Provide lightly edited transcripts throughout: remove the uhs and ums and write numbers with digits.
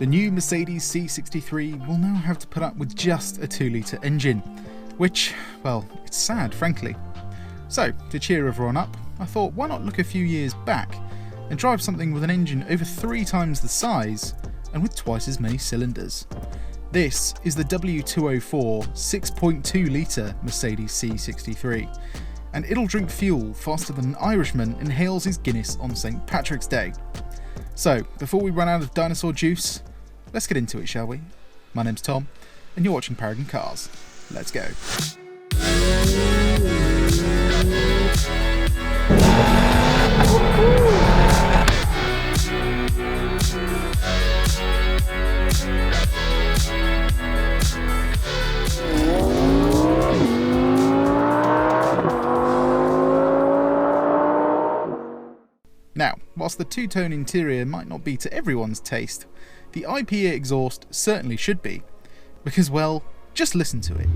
The new Mercedes C63 will now have to put up with just a 2-litre engine, which, well, it's sad, frankly. So, to cheer everyone up, I thought why not look a few years back and drive something with an engine over 3 times the size and with twice as many cylinders. This is the W204 6.2-litre Mercedes C63, and it'll drink fuel faster than an Irishman inhales his Guinness on St. Patrick's Day. So, before we run out of dinosaur juice, let's get into it, shall we? My name's Tom, and you're watching Paragon Cars. Let's go. Now, whilst the two-tone interior might not be to everyone's taste, the IPA exhaust certainly should be, because, well, just listen to it.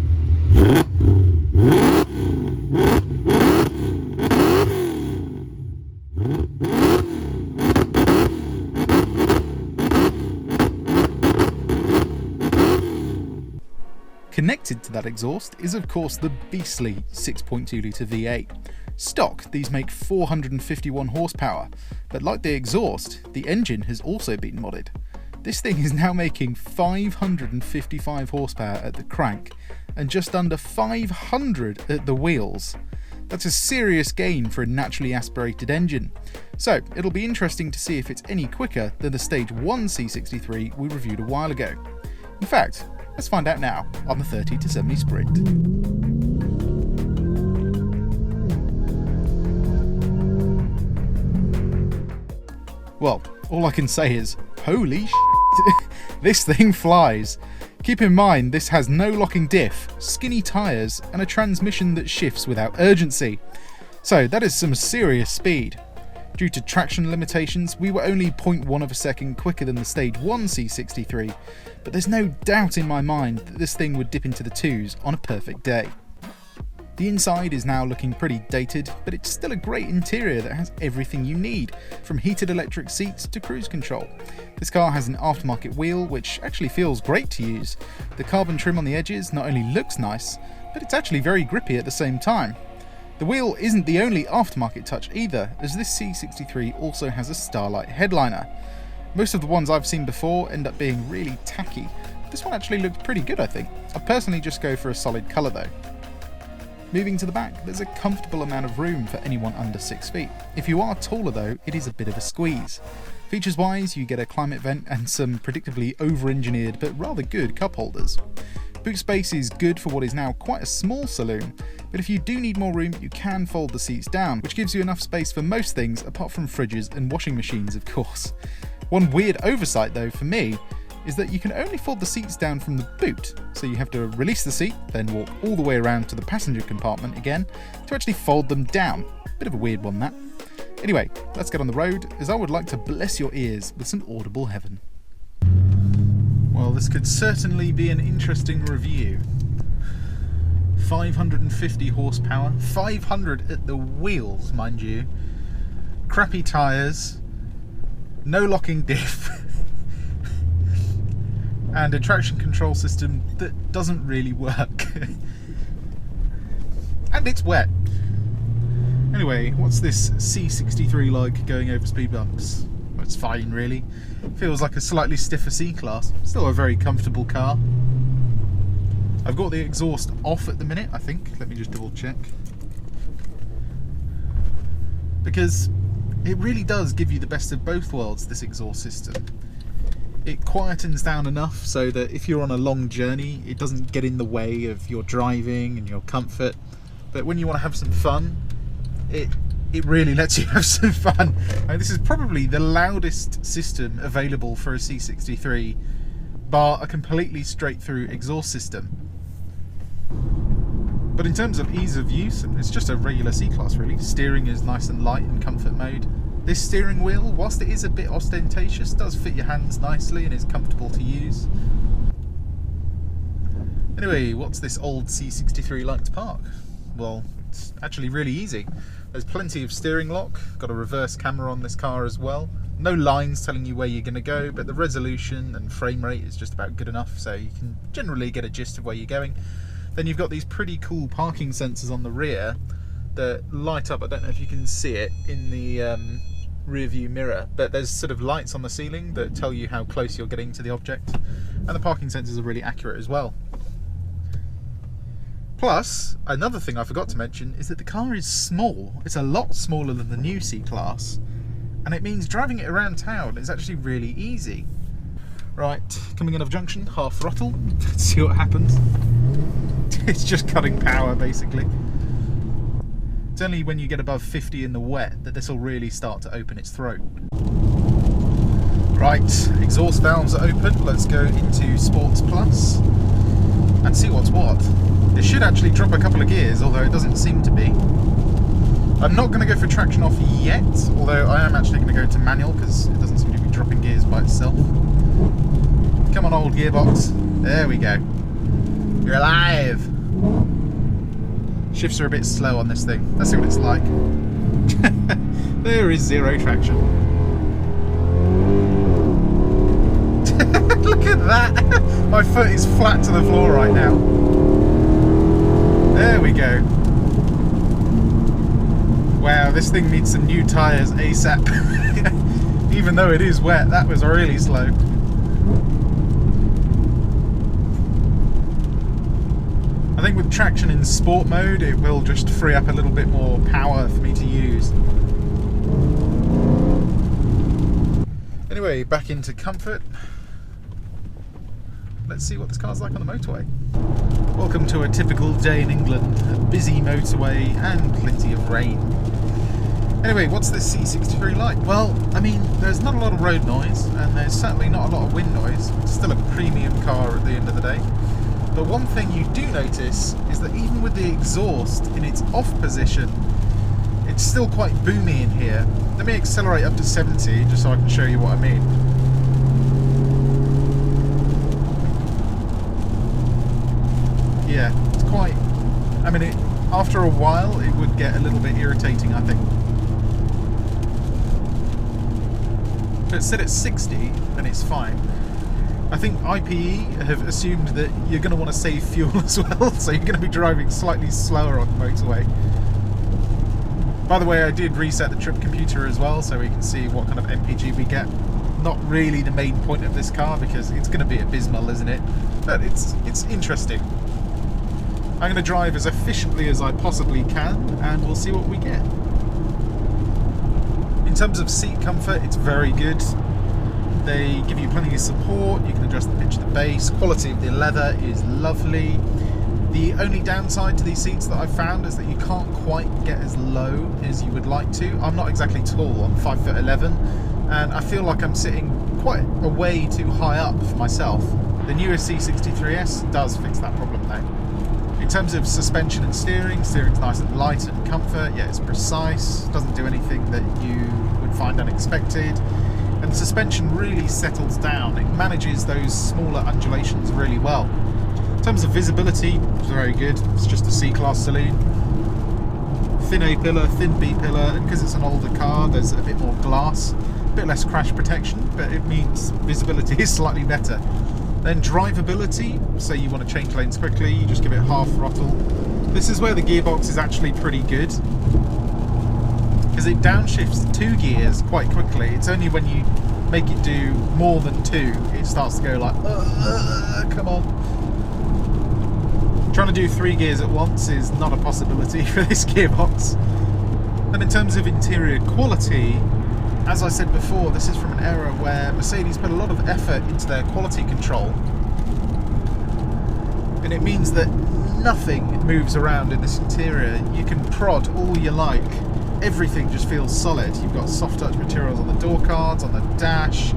Connected to that exhaust is of course the beastly 6.2-litre V8. Stock, these make 451 horsepower, but like the exhaust, the engine has also been modded. This thing is now making 555 horsepower at the crank and just under 500 at the wheels. That's a serious gain for a naturally aspirated engine. So it'll be interesting to see if it's any quicker than the Stage 1 C63 we reviewed a while ago. In fact, let's find out now on the 30 to 70 sprint. Well, all I can say is, holy shit, this thing flies. Keep in mind this has no locking diff, skinny tyres and a transmission that shifts without urgency. So that is some serious speed. Due to traction limitations, we were only 0.1 of a second quicker than the Stage 1 C63, but there's no doubt in my mind that this thing would dip into the 2s on a perfect day. The inside is now looking pretty dated, but it's still a great interior that has everything you need, from heated electric seats to cruise control. This car has an aftermarket wheel, which actually feels great to use. The carbon trim on the edges not only looks nice, but it's actually very grippy at the same time. The wheel isn't the only aftermarket touch either, as this C63 also has a Starlight headliner. Most of the ones I've seen before end up being really tacky. This one actually looked pretty good, I think. I'd personally just go for a solid colour though. Moving to the back, there's a comfortable amount of room for anyone under 6 feet. If you are taller though, it is a bit of a squeeze. Features wise, you get a climate vent and some predictably over-engineered but rather good cup holders. Boot space is good for what is now quite a small saloon, but if you do need more room, you can fold the seats down, which gives you enough space for most things apart from fridges and washing machines, of course. One weird oversight though for me is that you can only fold the seats down from the boot, so you have to release the seat, then walk all the way around to the passenger compartment again to actually fold them down. Bit of a weird one that. Anyway, let's get on the road, as I would like to bless your ears with some audible heaven. Well, this could certainly be an interesting review. 550 horsepower, 500 at the wheels, mind you. Crappy tyres, no locking diff. And a traction control system that doesn't really work. And it's wet. Anyway, what's this C63 like going over speed bumps? Well, it's fine really. Feels like a slightly stiffer C-Class. Still a very comfortable car. I've got the exhaust off at the minute, I think. Let me just double check. Because it really does give you the best of both worlds, this exhaust system. It quietens down enough so that if you're on a long journey, it doesn't get in the way of your driving and your comfort. But when you want to have some fun, it really lets you have some fun. This is probably the loudest system available for a C63, bar a completely straight through exhaust system. But in terms of ease of use, it's just a regular C-Class really. Steering is nice and light in comfort mode. This steering wheel, whilst it is a bit ostentatious, does fit your hands nicely and is comfortable to use. Anyway, what's this old C63 like to park? Well, it's actually really easy. There's plenty of steering lock, got a reverse camera on this car as well, No lines telling you where you're going to go, but the resolution and frame rate is just about good enough, so you can generally get a gist of where you're going. Then you've got these pretty cool parking sensors on the rear that light up. I don't know if you can see it in the rear view mirror, but there's sort of lights on the ceiling that tell you how close you're getting to the object, and the parking sensors are really accurate as well. Plus, another thing I forgot to mention is that the car is small. It's a lot smaller than the new C-Class, and it means driving it around town is actually really easy. Right, coming in off junction, half throttle. Let's see what happens. It's just cutting power, basically. It's only when you get above 50 in the wet that this will really start to open its throat. Right, exhaust valves are open. Let's go into Sports Plus and see what's what. It should actually drop a couple of gears, although it doesn't seem to be. I'm not going to go for traction off yet, although I am actually going to go to manual because it doesn't seem to be dropping gears by itself. Come on, old gearbox. There we go. You're alive. Shifts are a bit slow on this thing. Let's see what it's like. There is zero traction. Look at that. My foot is flat to the floor right now. There we go. Wow, this thing needs some new tyres ASAP. Even though it is wet, that was really slow. I think with traction in sport mode, it will just free up a little bit more power for me to use. Anyway, back into comfort. Let's see what this car's like on the motorway. Welcome to a typical day in England. A busy motorway and plenty of rain. Anyway, what's this C63 like? Well, I mean, there's not a lot of road noise, and there's certainly not a lot of wind noise. It's still a premium car at the end of the day. The one thing you do notice is that even with the exhaust in its off position, it's still quite boomy in here. Let me accelerate up to 70 just so I can show you what I mean. Yeah, it's quite... I mean, after a while it would get a little bit irritating, I think. But set at 60 and it's fine. I think IPE have assumed that you're going to want to save fuel as well, so you're going to be driving slightly slower on the motorway. By the way, I did reset the trip computer as well, so we can see what kind of MPG we get. Not really the main point of this car, because it's going to be abysmal, isn't it? But it's interesting. I'm going to drive as efficiently as I possibly can, and we'll see what we get. In terms of seat comfort, it's very good. They give you plenty of support, you can adjust the pitch of the base, quality of the leather is lovely. The only downside to these seats that I've found is that you can't quite get as low as you would like to. I'm not exactly tall, I'm 5'11", and I feel like I'm sitting quite a way too high up for myself. The newer C63S does fix that problem though. In terms of suspension and steering's nice and light and comfort. Yeah, it's precise, doesn't do anything that you would find unexpected. And the suspension really settles down. It manages those smaller undulations really well. In terms of visibility, it's very good. It's just a C-Class saloon. Thin A-pillar, thin B-pillar, and because it's an older car, there's a bit more glass, a bit less crash protection, but it means visibility is slightly better. Then drivability, so you want to change lanes quickly, you just give it half throttle. This is where the gearbox is actually pretty good, because it downshifts 2 gears quite quickly. It's only when you make it do more than 2, it starts to go like, come on. Trying to do 3 gears at once is not a possibility for this gearbox. And in terms of interior quality, as I said before, this is from an era where Mercedes put a lot of effort into their quality control. And it means that nothing moves around in this interior. You can prod all you like. Everything just feels solid. You've got soft touch materials on the door cards, on the dash.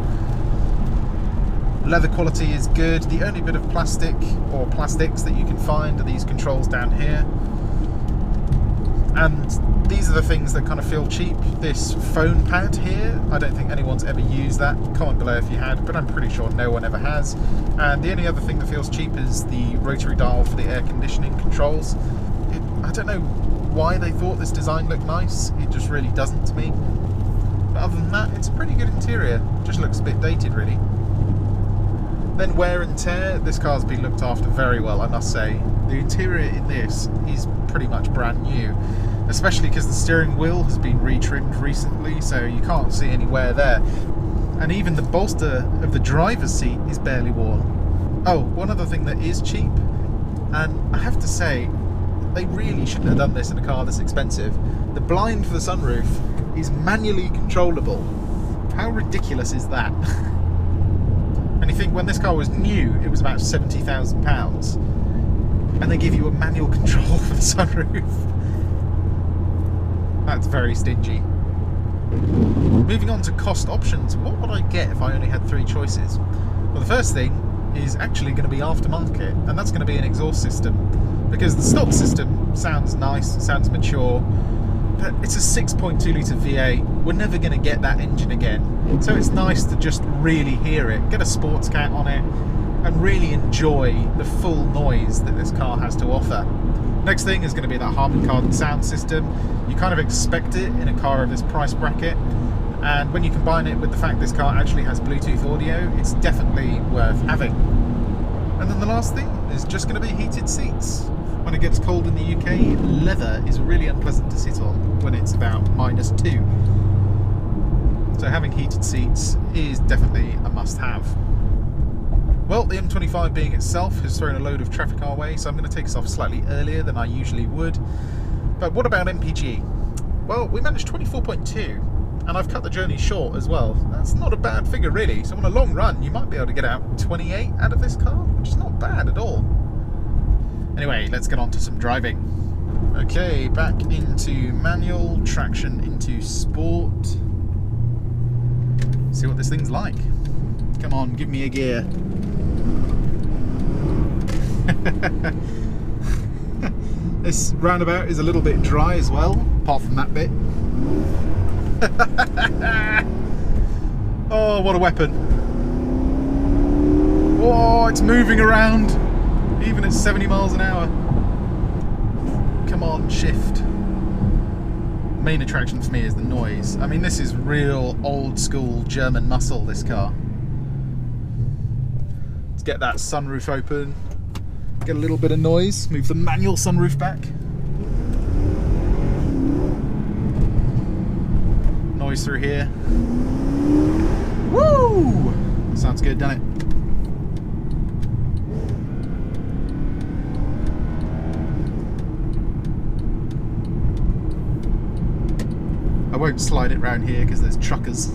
Leather quality is good. The only bit of plastic or plastics that you can find are these controls down here. And these are the things that kind of feel cheap. This phone pad here, I don't think anyone's ever used that. Comment below if you had, but I'm pretty sure no one ever has. And the only other thing that feels cheap is the rotary dial for the air conditioning controls. I don't know why they thought this design looked nice. It just really doesn't to me. But other than that, it's a pretty good interior. Just looks a bit dated, really. Then wear and tear, this car's been looked after very well, I must say. The interior in this is pretty much brand new, especially because the steering wheel has been retrimmed recently, so you can't see any wear there. And even the bolster of the driver's seat is barely worn. Oh, one other thing that is cheap, and I have to say, they really shouldn't have done this in a car this expensive. The blind for the sunroof is manually controllable. How ridiculous is that? And you think, when this car was new, it was about £70,000, and they give you a manual control for the sunroof. That's very stingy. Moving on to cost options, what would I get if I only had 3 choices? Well, the first thing is actually going to be aftermarket, and that's going to be an exhaust system, because the stock system sounds nice, sounds mature, but it's a 6.2 litre V8. We're never going to get that engine again, so it's nice to just really hear it, get a sports cat on it, and really enjoy the full noise that this car has to offer. Next thing is going to be that Harman Kardon sound system. You kind of expect it in a car of this price bracket, and when you combine it with the fact this car actually has Bluetooth audio, it's definitely worth having. And then the last thing is just going to be heated seats. When it gets cold in the UK, leather is really unpleasant to sit on when it's about -2. So having heated seats is definitely a must-have. Well, the M25 being itself has thrown a load of traffic our way, so I'm going to take us off slightly earlier than I usually would. But what about MPG? Well, we managed 24.2, and I've cut the journey short as well. That's not a bad figure, really. So on a long run, you might be able to get out 28 out of this car, which is not bad at all. Anyway, let's get on to some driving. Okay, back into manual, traction into sport. See what this thing's like. Come on, give me a gear. This roundabout is a little bit dry as well, apart from that bit. Oh, what a weapon. Oh, it's moving around, even at 70 miles an hour. Come on, shift. Main attraction for me is the noise. I mean, this is real old school German muscle, this car. Let's get that sunroof open. Get a little bit of noise. Move the manual sunroof back. Noise through here. Woo! Sounds good, doesn't it? I won't slide it round here because there's truckers.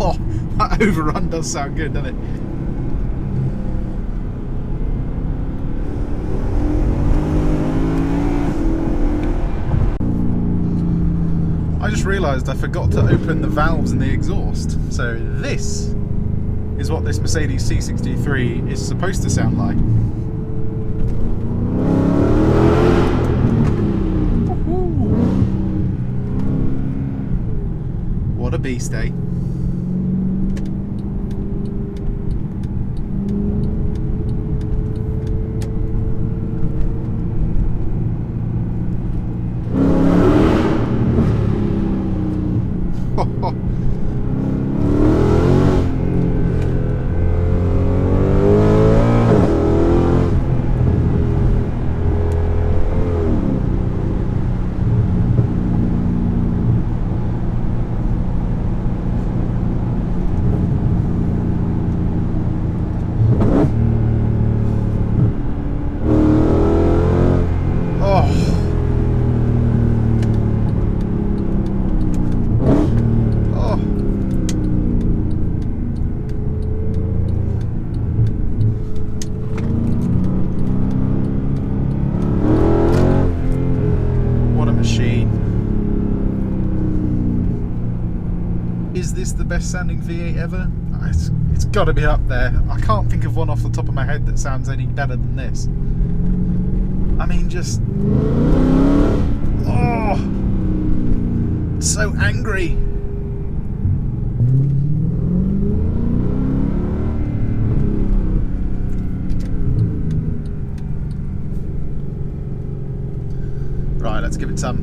Oh, that overrun does sound good, doesn't it? I just realised I forgot to open the valves in the exhaust. So this is what this Mercedes C63 is supposed to sound like. What a beast, eh? Is this the best sounding V8 ever? It's got to be up there. I can't think of one off the top of my head that sounds any better than this. I mean, just... oh! It's so angry. Right, let's give it some.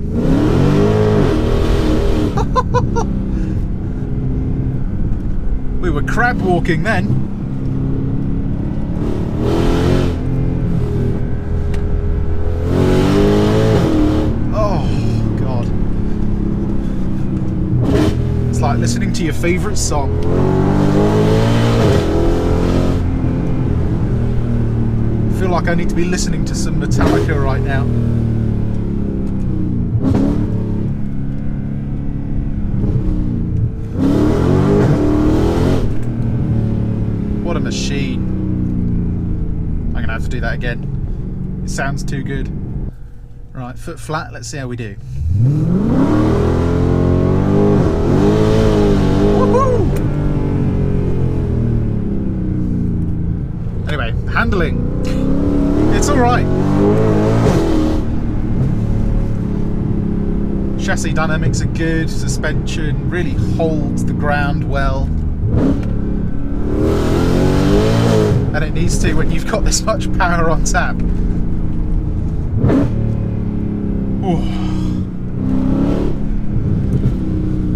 We were crab walking then. Oh, God. It's like listening to your favourite song. I feel like I need to be listening to some Metallica right now. What a machine. I'm gonna have to do that again. It sounds too good. Right, foot flat, let's see how we do. Woohoo! Anyway, handling. It's alright. Chassis dynamics are good, suspension really holds the ground well. And it needs to when you've got this much power on tap. Ooh.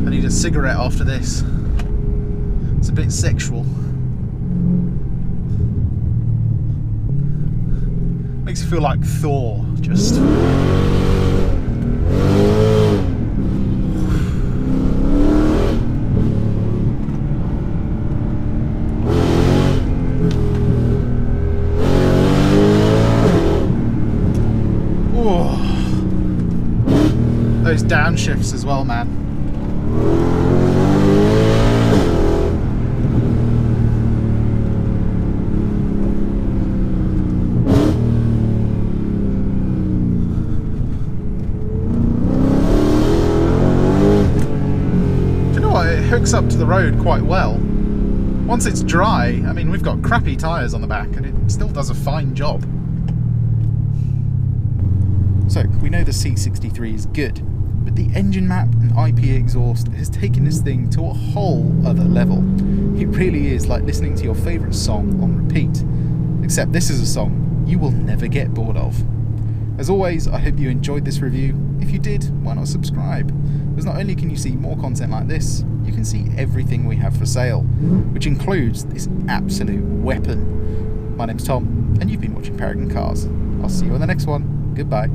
I need a cigarette after this. It's a bit sexual. Makes you feel like Thor, just. Those downshifts as well, man. Do you know what? It hooks up to the road quite well. Once it's dry, I mean, we've got crappy tyres on the back and it still does a fine job. So, we know the C63 is good, but the engine map and IP exhaust has taken this thing to a whole other level. It really is like listening to your favourite song on repeat, except this is a song you will never get bored of. As always, I hope you enjoyed this review. If you did, why not subscribe? Because not only can you see more content like this, you can see everything we have for sale, which includes this absolute weapon. My name's Tom, and you've been watching Paragon Cars. I'll see you on the next one. Goodbye.